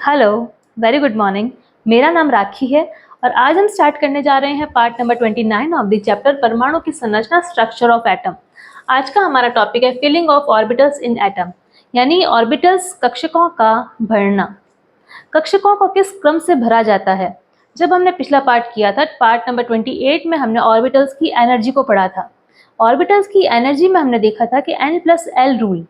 Hello, very good morning. मेरा नाम राखी है और आज हम स्टार्ट करने जा रहे हैं part number 29 of the chapter परमाणु की संरचना, स्ट्रक्चर ऑफ एटम। आज का हमारा टॉपिक है filling of orbitals in atom, यानी ऑर्बिटल्स कक्षकों का भरना। कक्षकों को किस क्रम से भरा जाता है? जब हमने पिछला पार्ट किया था, पार्ट नंबर 28 में हमने ऑर्बिटल्स की एनर्जी को पढ़ा था। ऑर्बिटल्स की एनर्जी में हमने देखा था कि n+l रूल,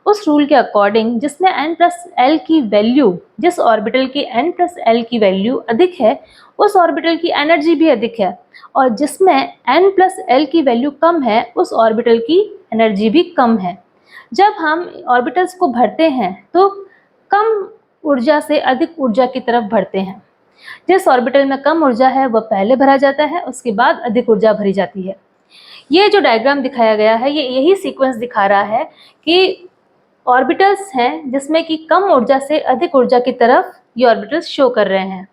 उस रूल के अकॉर्डिंग जिसमें n+l की वैल्यू, जिस ऑर्बिटल की n+l की वैल्यू अधिक है उस ऑर्बिटल की एनर्जी भी अधिक है, और जिसमें n+l की वैल्यू कम है उस ऑर्बिटल की एनर्जी भी कम है। जब हम ऑर्बिटल्स को भरते हैं तो कम ऊर्जा से अधिक ऊर्जा की तरफ भरते हैं। जिस ऑर्बिटल में कम ऊर्जा है वह पहले भरा जाता है, उसके बाद अधिक ऊर्जा भरी जाती है। ये जो डायग्राम दिखाया गया है ये यही सीक्वेंस दिखा रहा है कि ऑर्बिटल्स हैं जिसमें कि कम ऊर्जा से अधिक ऊर्जा की तरफ ये ऑर्बिटल्स शो कर रहे हैं।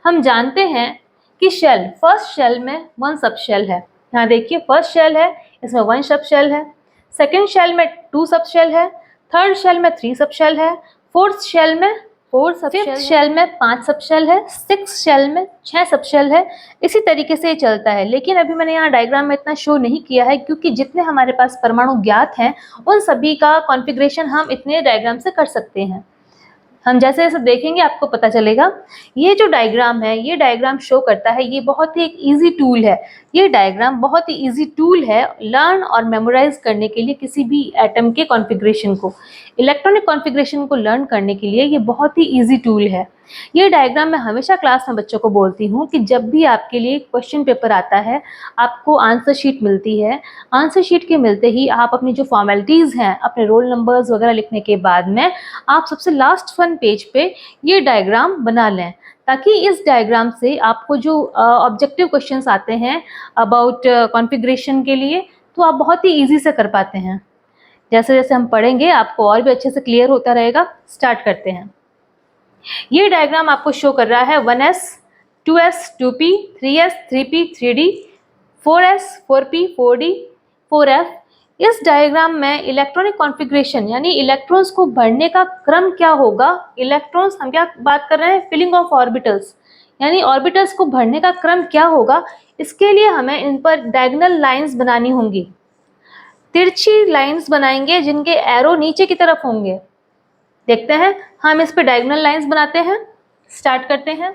हम जानते हैं कि शेल, फर्स्ट शेल में 1 सब शेल है। यहाँ देखिए फर्स्ट शेल है, इसमें 1 सब शेल है। सेकेंड शेल में 2 सब शेल है। थर्ड शेल में 3 सब शेल है। फोर्थ शेल में 4 सब शेल है। फिफ्थ शेल में 5 सब शेल है। सिक्स्थ शेल में 6 सब शेल है। इसी तरीके से ये चलता है, लेकिन अभी मैंने यहाँ डायग्राम में इतना शो नहीं किया है क्योंकि जितने हमारे पास परमाणु ज्ञात हैं उन सभी का कॉन्फ़िगरेशन हम इतने डायग्राम से कर सकते हैं। हम जैसे जैसे देखेंगे आपको पता चलेगा। ये जो डायग्राम है ये डायग्राम शो करता है, ये बहुत ही एक ईजी टूल है। ये डायग्राम बहुत ही ईजी टूल है लर्न और मेमोराइज करने के लिए किसी भी एटम के कॉन्फ़िगरेशन को, इलेक्ट्रॉनिक कॉन्फ़िगरेशन को लर्न करने के लिए ये बहुत ही ईजी टूल है। ये डायग्राम मैं हमेशा क्लास में बच्चों को बोलती हूँ कि जब भी आपके लिए क्वेश्चन पेपर आता है, आपको आंसर शीट मिलती है, आंसर शीट के मिलते ही आप अपनी जो फॉर्मेलिटीज़ हैं, अपने रोल नंबर्स वगैरह लिखने के बाद में आप सबसे लास्ट वन पेज पे ये डायग्राम बना लें, ताकि इस डायग्राम से आपको जो ऑब्जेक्टिव क्वेश्चंस आते हैं अबाउट कॉन्फ़िगरेशन के लिए, तो आप बहुत ही ईजी से कर पाते हैं। जैसे जैसे हम पढ़ेंगे आपको और भी अच्छे से क्लियर होता रहेगा। स्टार्ट करते हैं। ये डायग्राम आपको शो कर रहा है 1s, 2s, 2p, 3s, 3p, 3d, 4s, 4p, 4d, 4f। इस डायग्राम में इलेक्ट्रॉनिक कॉन्फ़िगरेशन यानी इलेक्ट्रॉन्स को भरने का क्रम क्या होगा। इलेक्ट्रॉन्स, हम क्या बात कर रहे हैं, फिलिंग ऑफ ऑर्बिटल्स, यानी ऑर्बिटल्स को भरने का क्रम क्या होगा। इसके लिए हमें इन पर डायगोनल लाइंस बनानी होंगी, तिरछी लाइंस बनाएंगे जिनके एरो नीचे की तरफ होंगे। देखते हैं, हम इस पे डायगोनल लाइंस बनाते हैं। स्टार्ट करते हैं।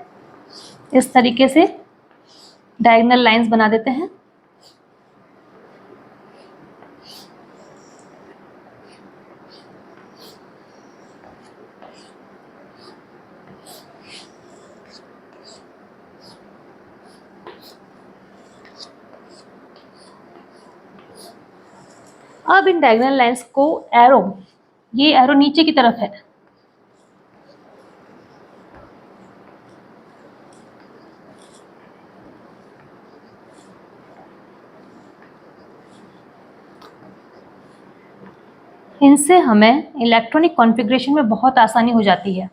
इस तरीके से डायगोनल लाइंस बना देते हैं। अब इन डायगोनल लाइंस को एरो, ये एरो नीचे की तरफ है, इनसे हमें इलेक्ट्रॉनिक कॉन्फ़िगरेशन में बहुत आसानी हो जाती है।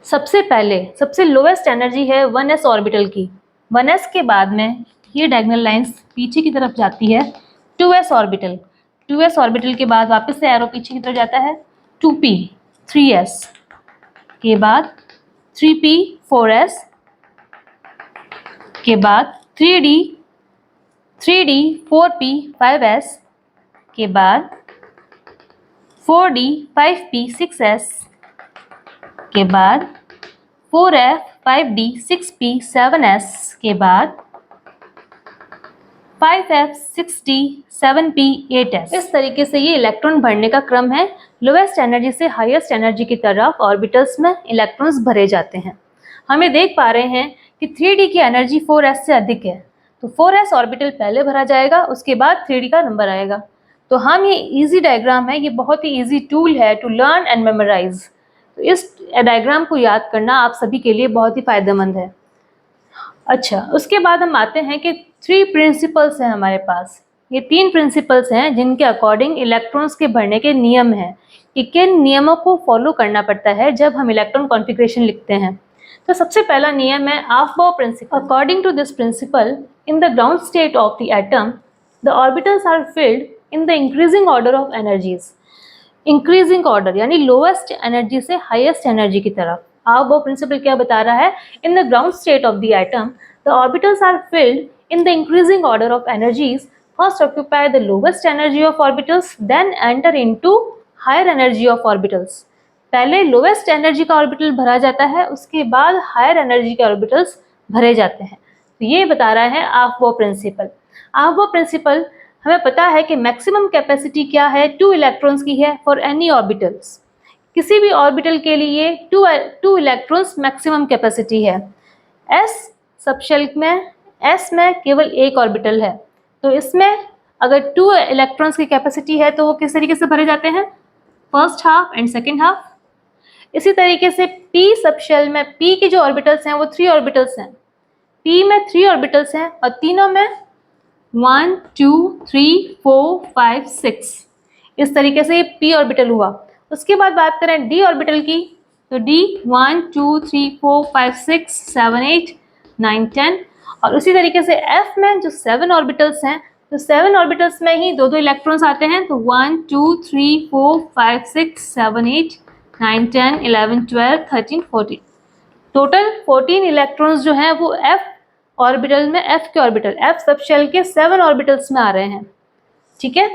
सबसे पहले सबसे लोएस्ट एनर्जी है 1s ऑर्बिटल की। 1s के बाद में ये डायगोनल लाइंस पीछे की तरफ जाती है 2s ऑर्बिटल। 2s ऑर्बिटल के बाद वापस से एरो पीछे की तरफ जाता है 2p, 3s के बाद 3p, 4s के बाद 3d, 3d, 4p, 5s के बाद 4d, 5p, 6s के बाद 4f, 5d, 6p, 7s के बाद 5f, 6d, 7p, 8s। इस तरीके से ये इलेक्ट्रॉन भरने का क्रम है। लोएस्ट एनर्जी से हाईएस्ट एनर्जी की तरफ ऑर्बिटल्स में इलेक्ट्रॉन्स भरे जाते हैं। हम ये देख पा रहे हैं कि 3d की एनर्जी 4s से अधिक है, तो 4s ऑर्बिटल पहले भरा जाएगा, उसके बाद 3d का नंबर आएगा। तो हम ये इजी डायग्राम है, ये बहुत ही इजी टूल है टू लर्न एंड मेमोराइज। तो इस डायग्राम को याद करना आप सभी के लिए बहुत ही फायदेमंद है। अच्छा, उसके बाद हम आते हैं कि 3 प्रिंसिपल्स हैं हमारे पास। ये 3 प्रिंसिपल्स हैं जिनके अकॉर्डिंग इलेक्ट्रॉन्स के भरने के नियम हैं कि किन नियमों को फॉलो करना पड़ता है जब हम इलेक्ट्रॉन कॉन्फ़िगरेशन लिखते हैं। तो सबसे पहला नियम है aufbau principle. According to this principle, in the ground state of the atom, the orbitals are filled in the increasing order of energies. Increasing order यानी लोएस्ट एनर्जी से हाईएस्ट एनर्जी की तरफ। अबाव प्रिंसिपल क्या बता रहा है? In the ground state of the atom the orbitals are filled in the increasing order of energies. First occupy the lowest energy of orbitals, then enter into higher energy of orbitals. पहले lowest energy का orbital भरा जाता है, उसके बाद higher energy के orbitals भरे जाते हैं. तो ये बता रहा है अबाव प्रिंसिपल. अबाव प्रिंसिपल हमें पता है कि मैक्सिमम कैपेसिटी क्या है, 2 इलेक्ट्रॉन्स की है फॉर एनी ऑर्बिटल्स. किसी भी ऑर्बिटल के लिए 2 इलेक्ट्रॉन्स मैक्सिमम कैपेसिटी है. एस सबशेल में, एस में केवल एक ऑर्बिटल है, तो इसमें अगर 2 इलेक्ट्रॉन्स की कैपेसिटी है तो वो किस तरीके से भरे जाते हैं? First half and second half. इसी तरीके से पी सबशेल में, पी के जो ऑर्बिटल्स हैं वो 3 ऑर्बिटल्स हैं. पी में 3 ऑर्बिटल्स हैं और तीनों में 1 2 3 4 5 6 इस तरीके से ये पी ऑर्बिटल हुआ. उसके बाद बात करें डी ऑर्बिटल की, तो डी 1 2 3 4 5 6 7 8 9 10. और उसी तरीके से एफ में जो 7 ऑर्बिटल्स हैं, तो 7 ऑर्बिटल्स में ही 2 इलेक्ट्रॉन्स आते हैं, तो 1 2 3 4 5 6 7 8 9 10 11 12 13 14. टोटल 14 इलेक्ट्रॉन्स जो हैं वो एफ ऑर्बिटल में, एफ के ऑर्बिटल, एफ सबशेल के 7 ऑर्बिटल्स में आ रहे हैं. ठीक है,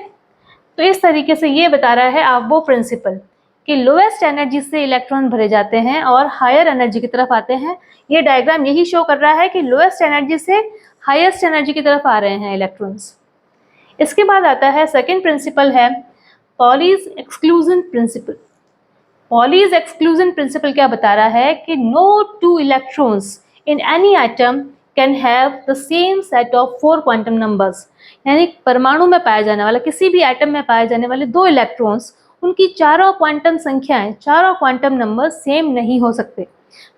तो इस तरीके से ये बता रहा है अबाव प्रिंसिपल कि लोएस्ट एनर्जी से इलेक्ट्रॉन भरे जाते हैं और हायर एनर्जी की तरफ आते हैं. ये डायग्राम यही शो कर रहा है कि लोएस्ट एनर्जी से हाईएस्ट एनर्जी की तरफ आ रहे हैं इलेक्ट्रॉन्स. इसके बाद आता है सेकेंड प्रिंसिपल है Pauli's exclusion principle. Pauli's exclusion principle क्या बता रहा है कि no 2 electrons in any atom can have the same set of 4 quantum numbers. यानी परमाणु में पाया जाने वाला, किसी भी एटम में पाए जाने वाले 2 इलेक्ट्रॉन्स, उनकी चारों क्वांटम संख्याएं, चारों क्वांटम नंबर सेम नहीं हो सकते.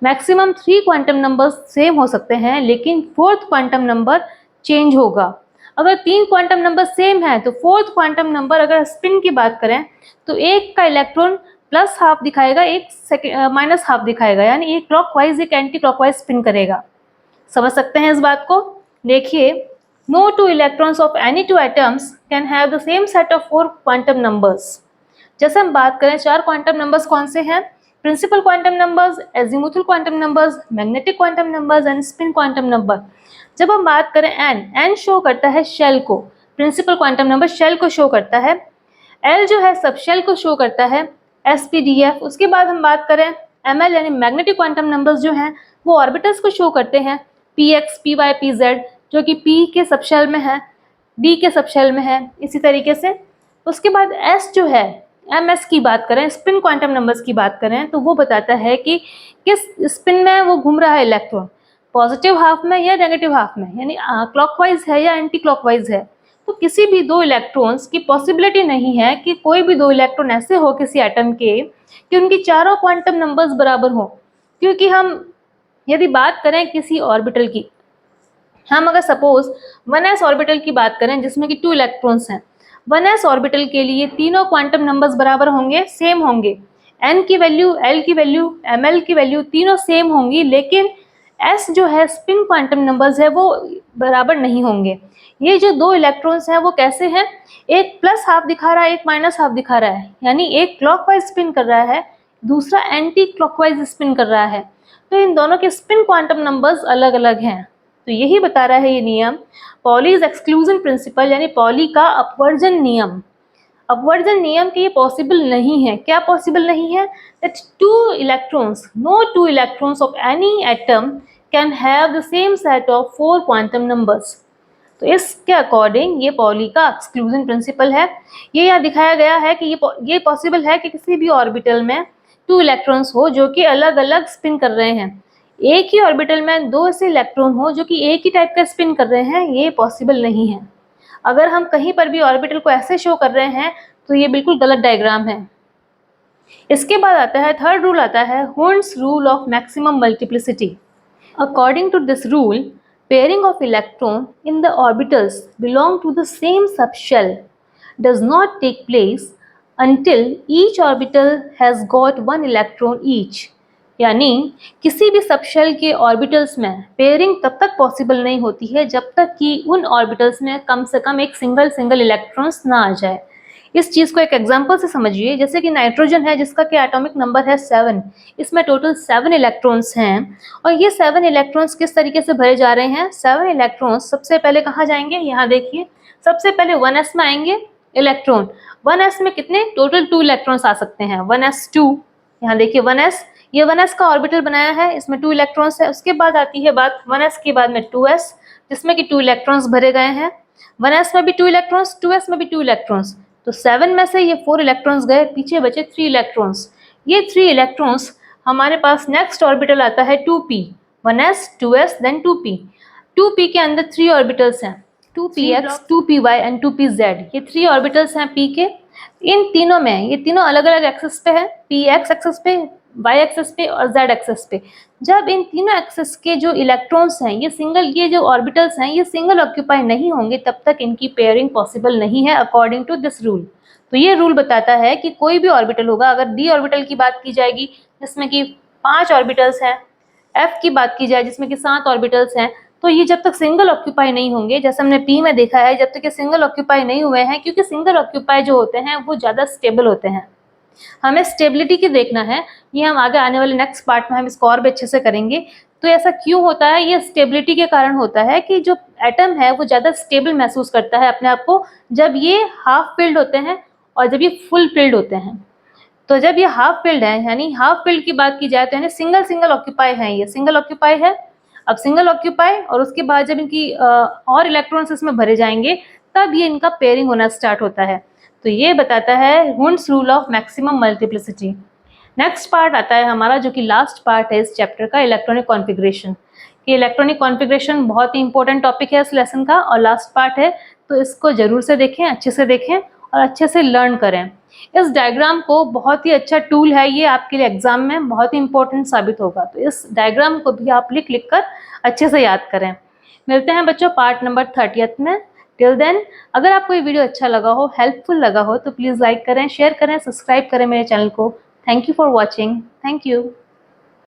मैक्सिमम 3 क्वांटम नंबर्स सेम हो सकते हैं, लेकिन 4th क्वांटम नंबर चेंज होगा. अगर 3 क्वांटम नंबर सेम है तो 4th क्वांटम नंबर, अगर स्पिन की बात करें तो एक का इलेक्ट्रॉन प्लस हाफ दिखाएगा, एक माइनस हाफ दिखाएगा, यानी एक क्लॉकवाइज एक एंटी क्लॉकवाइज स्पिन करेगा. समझ सकते हैं इस बात को? देखिए, no 2 electrons of any 2 atoms can have the same set of 4 quantum numbers. जैसे हम बात करें 4 क्वांटम नंबर्स कौन से हैं? Principal quantum numbers, azimuthal quantum numbers, magnetic quantum numbers and spin quantum number. जब हम बात करें एन शो करता है शेल को, प्रिंसिपल क्वांटम नंबर शेल को शो करता है. एल जो है सब शेल को शो करता है, एसपीडीएफ. उसके बाद हम बात करें एमएल यानी मैग्नेटिक क्वांटम नंबर्स जो हैं वो ऑर्बिटल्स को शो करते हैं, पीएक्स, पीवाई, पीजेड, जो कि पी के सबशेल में है, डी के सबशेल में है. इसी तरीके से उसके बाद एस जो है, एमएस की बात करें, स्पिन क्वांटम नंबर्स की बात करें, तो वो बताता है कि किस स्पिन में वो घूम रहा है इलेक्ट्रॉन, पॉजिटिव हाफ में या नेगेटिव हाफ में, यानी क्लॉकवाइज है या एंटी क्लॉकवाइज है. तो किसी भी 2 इलेक्ट्रॉन्स की पॉसिबिलिटी नहीं है कि कोई भी 2 इलेक्ट्रॉन ऐसे हो किसी एटम के कि उनकी चारों क्वांटम नंबर्स बराबर हो. क्योंकि हम यदि बात करें किसी ऑर्बिटल की, हम अगर सपोज 1s ऑर्बिटल की बात करें जिसमें कि 2 इलेक्ट्रॉन्स हैं, 1s ऑर्बिटल के लिए तीनों क्वांटम नंबर्स बराबर होंगे, सेम होंगे. n की वैल्यू, l की वैल्यू, ml की वैल्यू तीनों सेम होंगी, लेकिन s जो है स्पिन क्वांटम नंबर्स है वो बराबर नहीं होंगे. ये जो 2 इलेक्ट्रॉन्स हैं वो कैसे हैं? एक प्लस हाफ दिखा रहा है, एक माइनस हाफ दिखा रहा है, यानी एक क्लॉकवाइज स्पिन कर रहा है, दूसरा एंटी क्लॉकवाइज स्पिन कर रहा है. तो इन दोनों के स्पिन क्वांटम नंबर्स अलग अलग हैं. तो यही बता रहा है ये नियम पॉलीज एक्सक्लूजन प्रिंसिपल, यानी पॉली का अपवर्जन नियम. अपवर्जन नियम कि ये पॉसिबल नहीं है. क्या पॉसिबल नहीं है? That 2 electrons, no 2 electrons of any atom can have the same set of 4 quantum numbers. तो इसके अकॉर्डिंग ये पॉली का एक्सक्लूजन प्रिंसिपल है. ये यहाँ दिखाया गया है कि ये पॉसिबल है कि किसी भी ऑर्बिटल में 2 इलेक्ट्रॉन्स हो जो कि अलग अलग स्पिन कर रहे हैं. एक ही ऑर्बिटल में 2 ऐसे इलेक्ट्रॉन हो जो कि एक ही टाइप का स्पिन कर रहे हैं, ये पॉसिबल नहीं है. अगर हम कहीं पर भी ऑर्बिटल को ऐसे शो कर रहे हैं तो ये बिल्कुल गलत डायग्राम है. इसके बाद आता है थर्ड रूल, आता है हॉर्न्स rule of maximum multiplicity. According to this rule, pairing of electron in the orbitals belong to the same subshell does not take place until each orbital has got 1 electron each. यानी किसी भी subshell के orbitals में pairing तब तक possible नहीं होती है जब तक कि उन ऑर्बिटल्स में कम से कम एक सिंगल इलेक्ट्रॉन्स ना आ जाए. इस चीज़ को एक एग्जांपल से समझिए, जैसे कि नाइट्रोजन है जिसका कि एटॉमिक नंबर है 7, इसमें टोटल 7 इलेक्ट्रॉन्स हैं और ये 7 इलेक्ट्रॉन्स किस तरीके से भरे जा रहे हैं। 7 इलेक्ट्रॉन्स सबसे पहले कहाँ जाएंगे, यहाँ देखिए, सबसे पहले 1s में आएंगे इलेक्ट्रॉन। 1s में कितने, टोटल 2 इलेक्ट्रॉन्स आ सकते हैं, 1s2, यहाँ देखिए 1s, ये 1s का ऑर्बिटल बनाया है, इसमें 2 इलेक्ट्रॉन्स है। उसके बाद आती है बात 1s के बाद में 2s, जिसमें कि 2 इलेक्ट्रॉन्स भरे गए हैं। 1s में भी 2 इलेक्ट्रॉन्स, 2s में भी 2 इलेक्ट्रॉन्स, तो 7 में से ये 4 इलेक्ट्रॉन्स गए, पीछे बचे 3 इलेक्ट्रॉन्स। ये 3 इलेक्ट्रॉन्स हमारे पास नेक्स्ट ऑर्बिटल आता है 2p, 1s 2s then 2p। 2p के अंदर 3 ऑर्बिटल्स हैं, 2px 2py एंड 2pz। ये 3 ऑर्बिटल्स हैं p के। इन तीनों में, ये तीनों अलग अलग एक्सिस पे है, px एक्सिस पे, y एक्सिस पे और z एक्सिस पे। जब इन तीनों एक्सिस के जो इलेक्ट्रॉन्स हैं, ये जो ऑर्बिटल्स हैं, ये सिंगल ऑक्यूपाई नहीं होंगे, तब तक इनकी पेयरिंग पॉसिबल नहीं है अकॉर्डिंग टू दिस रूल। तो ये रूल बताता है कि कोई भी ऑर्बिटल होगा, अगर d ऑर्बिटल की बात की जाएगी जिसमें कि 5 ऑर्बिटल्स हैं, f की बात की जाए जिसमें कि 7 ऑर्बिटल्स हैं, तो ये जब तक सिंगल ऑक्यूपाई नहीं होंगे, जैसे हमने p में देखा है, जब तक ये सिंगल ऑक्यूपाई नहीं हुए हैं, क्योंकि सिंगल ऑक्यूपाई जो होते हैं वो ज़्यादा स्टेबल होते हैं। हमें स्टेबिलिटी की देखना है, ये हम आगे आने वाले नेक्स्ट पार्ट में हम इसको और भी अच्छे से करेंगे। तो ऐसा क्यों होता है, ये स्टेबिलिटी के कारण होता है कि जो एटम है वो ज़्यादा स्टेबल महसूस करता है अपने आप को जब ये हाफ फिल्ड होते हैं और जब ये फुल फिल्ड होते हैं। तो जब ये हाफ फिल्ड है, यानी हाफ फिल्ड की बात की जाए तो यानी सिंगल ऑक्यूपाई है, ये सिंगल ऑक्यूपाई है। अब सिंगल ऑक्यूपाई और उसके बाद जब इनकी और इलेक्ट्रॉन्स इसमें भरे जाएंगे, तब ये इनका पेयरिंग होना स्टार्ट होता है। तो ये बताता है Hund's rule of maximum multiplicity. Next part आता है हमारा, जो कि लास्ट पार्ट है इस चैप्टर का, इलेक्ट्रॉनिक कॉन्फ़िगरेशन। ये इलेक्ट्रॉनिक कॉन्फ़िगरेशन बहुत ही इंपॉर्टेंट टॉपिक है इस लेसन का और लास्ट पार्ट है, तो इसको जरूर से देखें, अच्छे से देखें और अच्छे से लर्न करें। इस डायग्राम को बहुत ही अच्छा टूल है, ये आपके लिए एग्जाम में बहुत ही इंपॉर्टेंट साबित होगा, तो इस डायग्राम को भी आप लिख कर अच्छे से याद करें। मिलते हैं बच्चों पार्ट नंबर 30 में। टिल देन, अगर आपको ये वीडियो अच्छा लगा हो, हेल्पफुल लगा हो, तो प्लीज़ लाइक करें, शेयर करें, सब्सक्राइब करें मेरे चैनल को। Thank you for watching. Thank you.